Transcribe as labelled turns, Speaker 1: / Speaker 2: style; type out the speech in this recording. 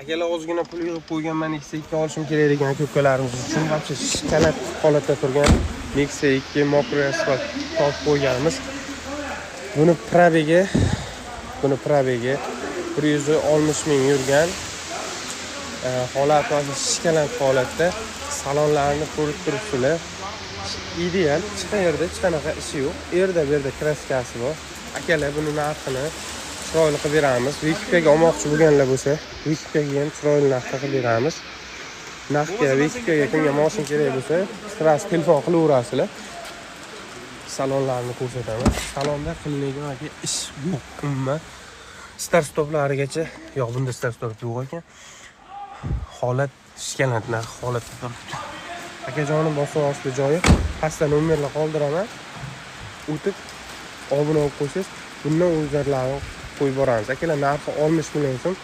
Speaker 1: Akalar ozgina pul yig'ib qo'yganman, Nexia 2 olishim kerak ekan ko'kalarimiz uchun. Вообще shikalat holatda turgan Nexia 2 mokroy asfalt topib qo'yganmiz. Buni probegi 160 ming yurgan. Holat hozir shikalat holatda. Salonlarni ko'rib turibsizlar. Ideal, hech qayerda hech qanaqa ishi yo'q. Erda berda kraskasi bor. Akalar buni narxini chiroyli qilib beramiz. Vikipga olmoqchi bo'lganlar bo'lsa, Vikipga ham chiroyli narxda qilib beramiz. Narxga Vikipga kimga mashina kerak bo'lsa, sras telefon qilaverasizlar. Salonlarni ko'rsataman. Salonda qilinadigan ish yo'q, umuman. Start stoplarigacha, yo'q, bunda start stop yo'q ekan. Holat shikalat narx holatda turibdi. Akajonim bosib ostida joyi, pastda nomerlar qoldiraman. O'tib obuna bo'lib qo'ysangiz, bundan o'zlarini qo'yib boramiz. Akalar narxi 60 million so'm.